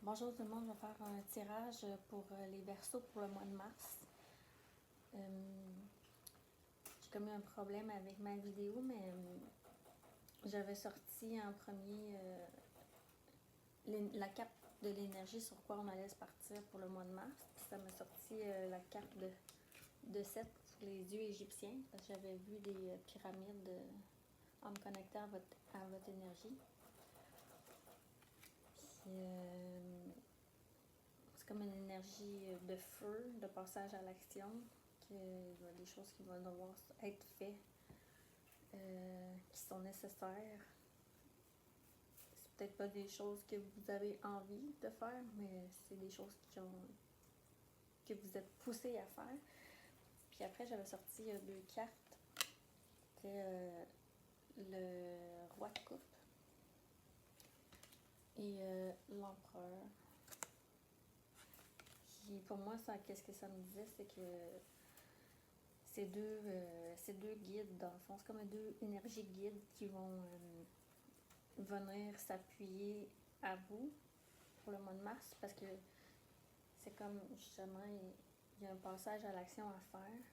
Bonjour tout le monde, je vais faire un tirage pour les Verseaux pour le mois de mars. J'ai comme eu un problème avec ma vidéo, mais j'avais sorti en premier la carte de l'énergie sur quoi on allait se partir pour le mois de mars. Puis ça m'a sorti la carte de 7 pour les dieux égyptiens, parce que j'avais vu des pyramides en me connectant à votre énergie. Puis c'est comme une énergie de feu, de passage à l'action, qu'il y a des choses qui vont devoir être faites, qui sont nécessaires. C'est peut-être pas des choses que vous avez envie de faire, mais c'est des choses que vous êtes poussé à faire. Puis après, j'avais sorti deux cartes. C'était le roi de coupe et l'empereur. Puis pour moi, qu'est-ce que ça me disait, c'est que ces deux guides, dans le fond, c'est comme deux énergies guides qui vont venir s'appuyer à vous pour le mois de mars, parce que c'est comme, justement, il y a un passage à l'action à faire,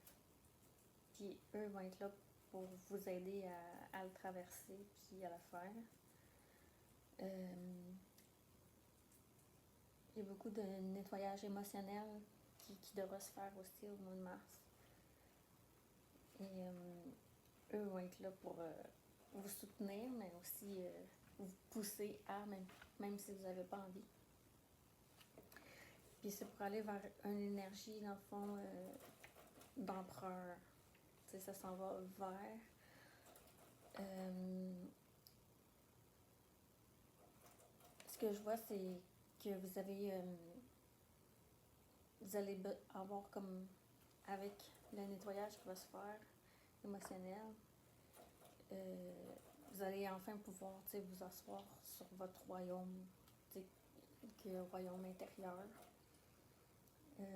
puis eux vont être là pour vous aider à le traverser, puis à le faire. Il y a beaucoup de nettoyage émotionnel qui devra se faire aussi au mois de mars. Et eux vont être là pour vous soutenir, mais aussi vous pousser à, même si vous n'avez pas envie. Puis c'est pour aller vers une énergie, dans le fond, d'empereur. Tu sais, ça s'en va vers. Ce que je vois, c'est que vous allez avoir comme, avec le nettoyage qui va se faire, émotionnel, vous allez enfin pouvoir, tu sais, vous asseoir sur votre royaume, tu sais, le royaume intérieur. Vous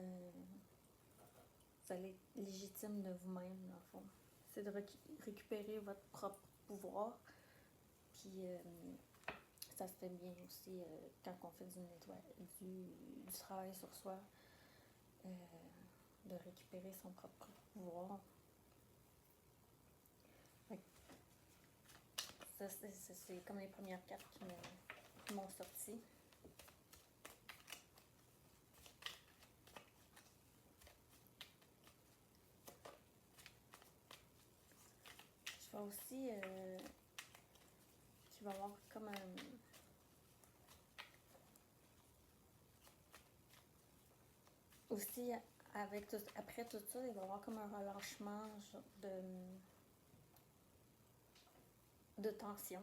allez être légitime de vous-même, dans le fond. C'est de récupérer votre propre pouvoir. Puis ça se fait bien aussi quand on fait du travail sur soi, de récupérer son propre pouvoir. Ça, c'est comme les premières cartes qui m'ont sorti. Je vais aussi tu vas avoir comme un aussi avec après tout ça, il va y avoir comme un relâchement de tension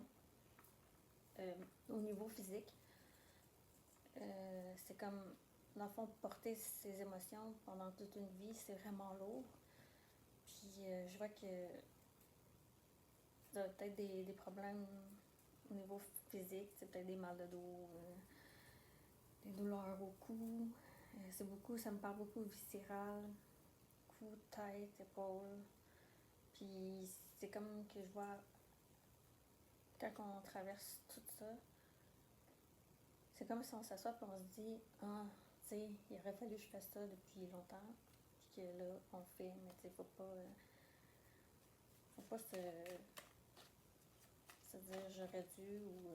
au niveau physique. C'est comme, dans le fond, porter ses émotions pendant toute une vie, c'est vraiment lourd. Puis je vois que vous avez peut-être des problèmes au niveau physique, c'est peut-être des mal de dos, des douleurs au cou. C'est beaucoup, ça me parle beaucoup viscéral, cou, tête, épaule. Puis c'est comme que je vois, quand on traverse tout ça, c'est comme si on s'assoit et on se dit, ah, tu sais, il aurait fallu que je fasse ça depuis longtemps. Puis que là, on fait, mais tu sais, faut pas se dire j'aurais dû ou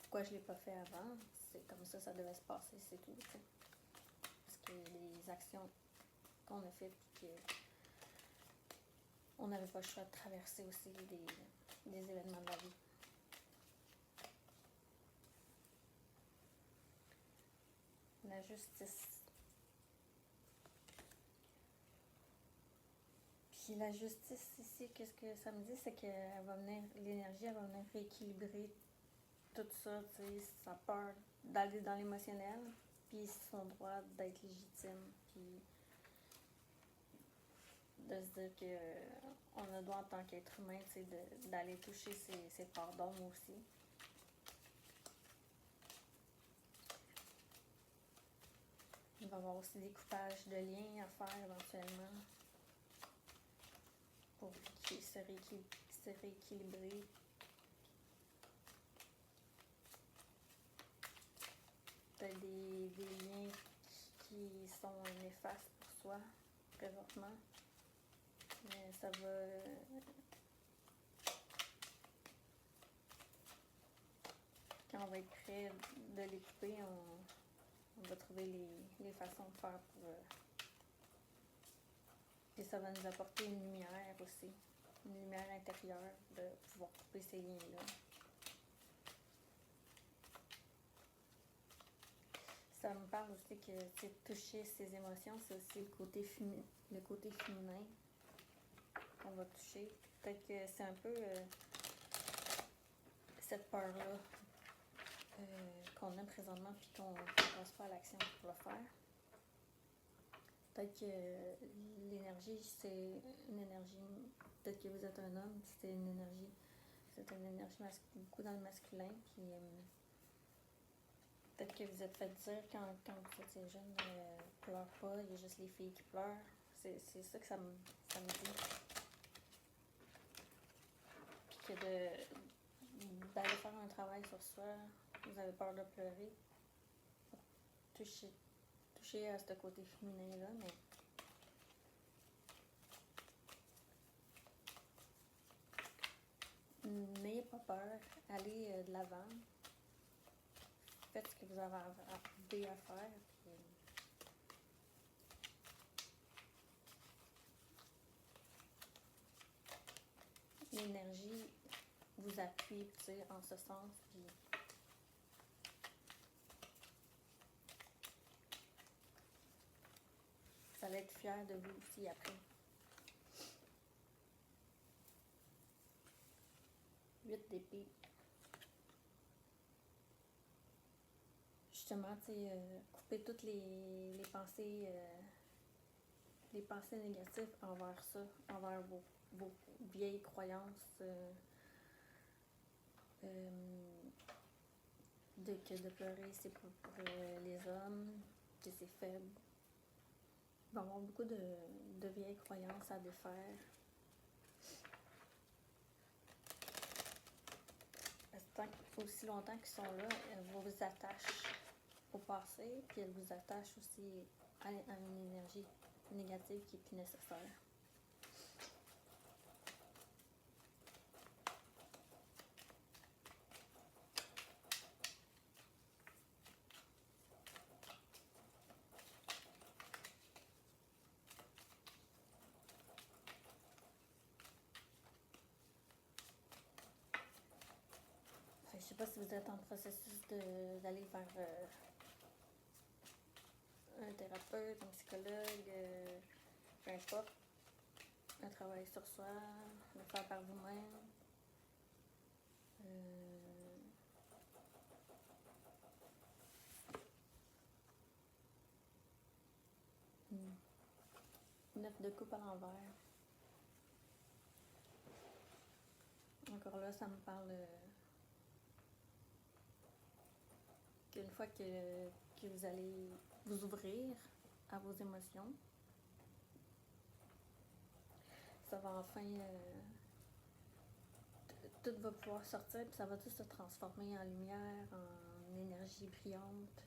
pourquoi je l'ai pas fait avant. C'est comme ça devait se passer, c'est tout, tu sais. Parce que les actions qu'on a faites, puis qu'on n'avait pas le choix de traverser aussi des événements de la vie. La justice. Puis la justice ici, qu'est-ce que ça me dit, c'est que l'énergie, elle va venir rééquilibrer tout ça, tu sais, sa peur d'aller dans l'émotionnel, puis son droit d'être légitime, puis de se dire qu'on a le droit en tant qu'être humain, tu sais, d'aller toucher ses parts d'ombre aussi. Il va y avoir aussi des coupages de liens à faire éventuellement pour se rééquilibrer. peut-être des liens qui sont néfastes pour soi présentement. Mais ça va. Quand on va être prêt de les couper, on va trouver les façons de faire pour. Puis ça va nous apporter une lumière aussi, une lumière intérieure de pouvoir couper ces liens-là. Ça me parle aussi que toucher ses émotions, c'est aussi le côté féminin qu'on va toucher. Peut-être que c'est un peu cette peur-là qu'on a présentement puis qu'on ne passe pas à l'action pour le faire. Peut-être que l'énergie, c'est une énergie. Peut-être que vous êtes un homme, c'est une énergie. C'est une énergie beaucoup dans le masculin. Puis peut-être que vous êtes fait dire quand vous étiez jeune, pleure pas, il y a juste les filles qui pleurent. C'est ça que ça me dit. Puis que d'aller faire un travail sur soi, vous avez peur de pleurer. Toucher à ce côté féminin-là, mais n'ayez pas peur, allez de l'avant, faites ce que vous avez à faire. L'énergie vous appuie en ce sens, puis vous allez être fier de vous aussi après. 8 d'épée. Justement, couper toutes les pensées négatives envers ça, envers vos vieilles croyances de pleurer c'est pour les hommes, que c'est faible. Il va y avoir beaucoup de vieilles croyances à défaire. Aussi longtemps qu'ils sont là, elles vous attachent au passé, puis elles vous attachent aussi à une énergie négative qui est plus nécessaire. Je ne sais pas si vous êtes en processus d'aller vers un thérapeute, un psychologue, peu importe, un travail sur soi, le faire par vous-même. Neuf de coupe à l'envers. Encore là, ça me parle qu'une fois que vous allez vous ouvrir à vos émotions, ça va enfin... tout va pouvoir sortir, puis ça va tout se transformer en lumière, en énergie brillante.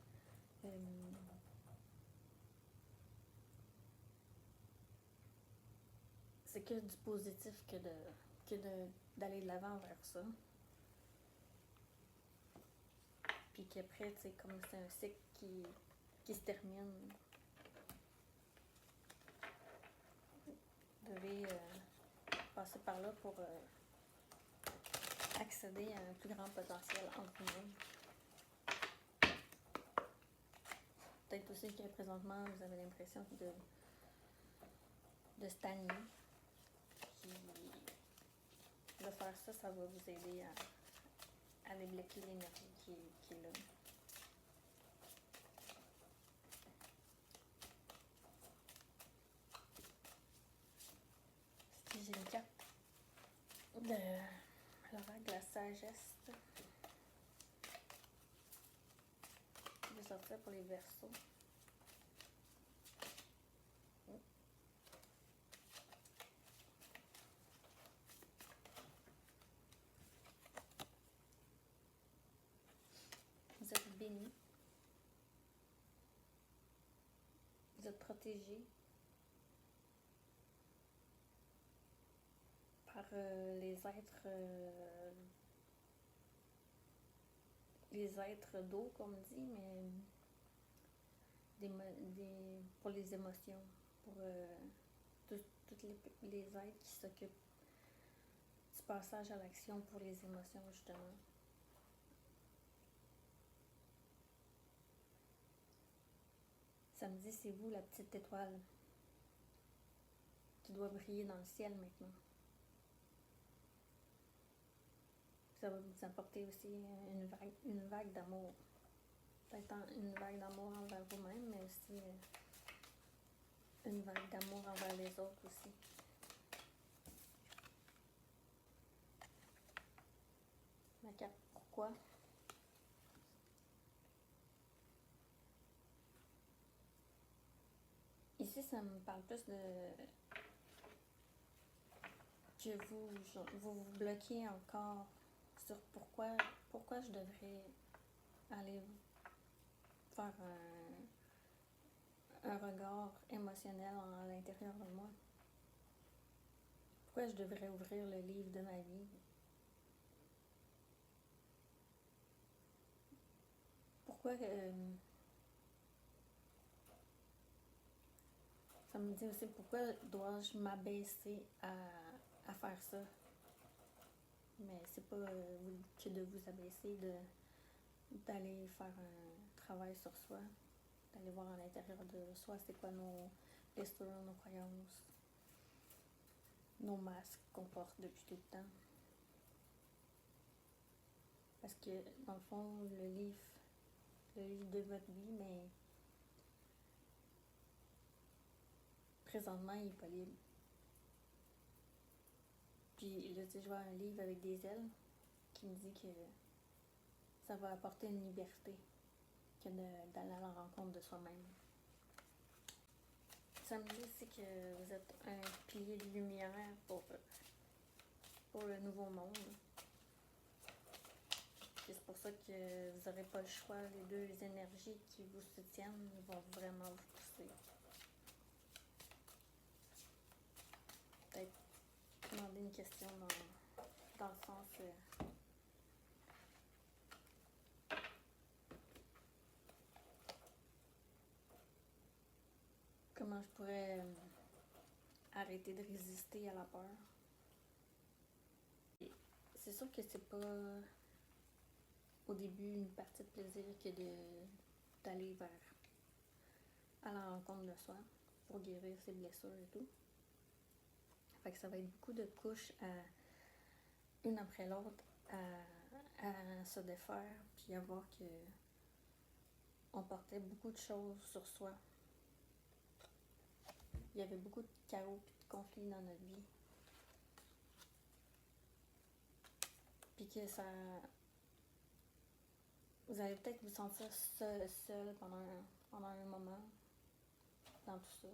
C'est que du positif que d'aller de l'avant vers ça. Puis qu'après, comme c'est un cycle qui se termine, vous devez passer par là pour accéder à un plus grand potentiel en vous-même. Peut-être aussi que présentement, vous avez l'impression de stagner. Puis de faire ça, ça va vous aider à débloquer l'énergie qui est là. Puis j'ai une carte de l'oracle de la sagesse. Je vais sortir pour les Verseaux. Vous êtes bénis. vous êtes protégé par les êtres d'eau, comme dit, mais pour les émotions, pour toutes les êtres qui s'occupent du passage à l'action pour les émotions, justement. Ça me dit, c'est vous, la petite étoile, qui doit briller dans le ciel maintenant. Ça va vous apporter aussi une vague d'amour. Peut-être une vague d'amour envers vous-même, mais aussi une vague d'amour envers les autres aussi. Ma carte, pourquoi? Ici, ça me parle plus de que vous bloquez encore sur pourquoi je devrais aller faire un regard émotionnel à l'intérieur de moi. Pourquoi je devrais ouvrir le livre de ma vie? Pourquoi ça me dit aussi pourquoi dois-je m'abaisser à faire ça? Mais c'est pas que de vous abaisser, d'aller faire un travail sur soi, d'aller voir à l'intérieur de soi c'est quoi nos blessures, nos croyances, nos masques qu'on porte depuis tout le temps. Parce que dans le fond, le livre de votre vie, mais présentement, il n'est pas libre. Puis là, tu sais, je vois un livre avec des ailes qui me dit que ça va apporter une liberté que d'aller à la rencontre de soi-même. Ça me dit aussi que vous êtes un pilier de lumière pour le nouveau monde. C'est pour ça que vous n'aurez pas le choix. Les deux énergies qui vous soutiennent vont vraiment vous pousser. Peut-être demander une question dans le sens... comment je pourrais arrêter de résister à la peur. C'est sûr que c'est pas au début une partie de plaisir que d'aller à la rencontre de soi pour guérir ses blessures et tout. Fait que ça va être beaucoup de couches une après l'autre à se défaire, puis à voir que on portait beaucoup de choses sur soi. Il y avait beaucoup de chaos et de conflits dans notre vie. Puis que ça... Vous allez peut-être vous sentir seul pendant un moment dans tout ça.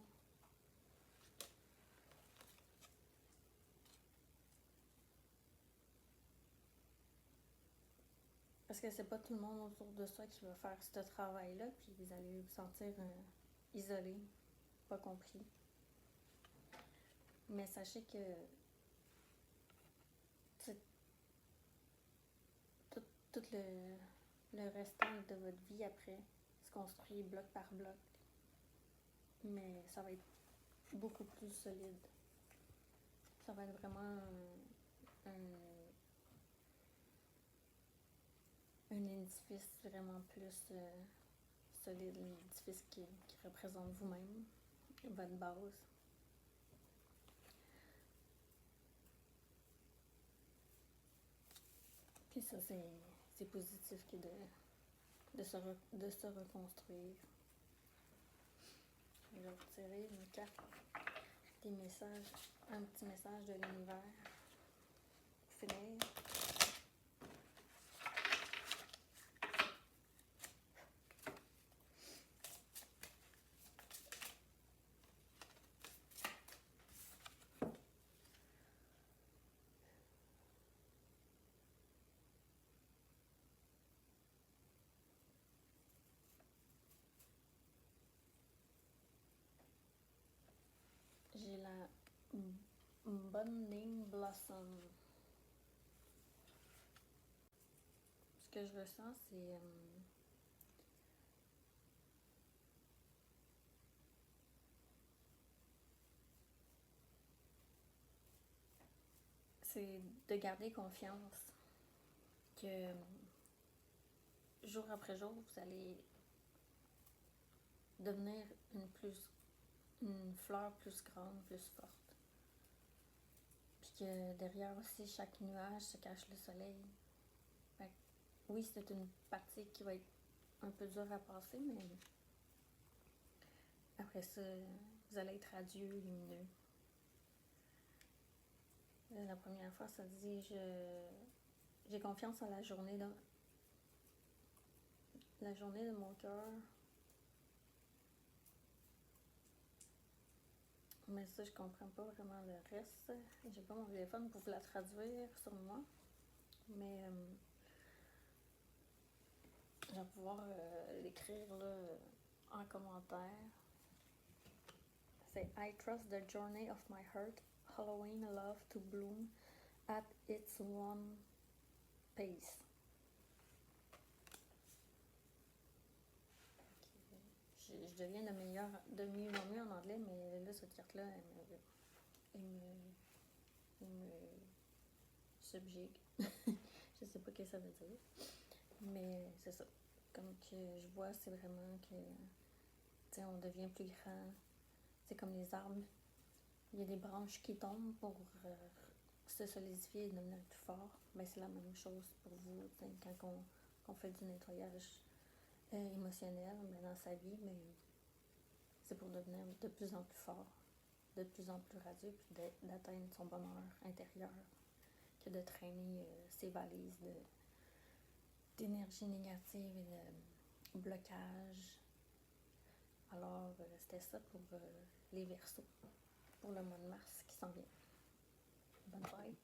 Parce que c'est pas tout le monde autour de soi qui va faire ce travail-là, puis vous allez vous sentir isolé, pas compris. Mais sachez que tout le restant de votre vie après se construit bloc par bloc. Mais ça va être beaucoup plus solide. Ça va être vraiment un édifice vraiment plus solide, un édifice qui représente vous-même, votre base. Puis ça, c'est positif que de se reconstruire. Je vais retirer une carte, des messages, un petit message de l'univers pour finir. Burning Blossom. Ce que je ressens, c'est de garder confiance que jour après jour, vous allez devenir une fleur plus grande, plus forte. Puis que derrière aussi chaque nuage se cache le soleil. Fait que, oui, c'est une partie qui va être un peu dure à passer, mais après ça, vous allez être radieux, lumineux. La première fois, ça dit j'ai confiance en la journée de mon cœur. Mais ça, je comprends pas vraiment le reste. J'ai pas mon téléphone pour vous la traduire sur moi. Mais je vais pouvoir l'écrire là, en commentaire. C'est I trust the journey of my heart, allowing love to bloom at its one pace. Je deviens de mieux en mieux en anglais, mais là, cette carte-là, elle me subjugue. Je sais pas ce que ça veut dire. Mais c'est ça. Comme que je vois, c'est vraiment que on devient plus grand. C'est comme les arbres. Il y a des branches qui tombent pour se solidifier et devenir plus fort. Ben, c'est la même chose pour vous. Quand on fait du nettoyage émotionnel dans sa vie, mais c'est pour devenir de plus en plus fort, de plus en plus radieux, puis d'atteindre son bonheur intérieur, que de traîner ses valises d'énergie négative et de blocage. Alors, c'était ça pour les Verseaux, pour le mois de mars qui s'en vient. Bonne soirée!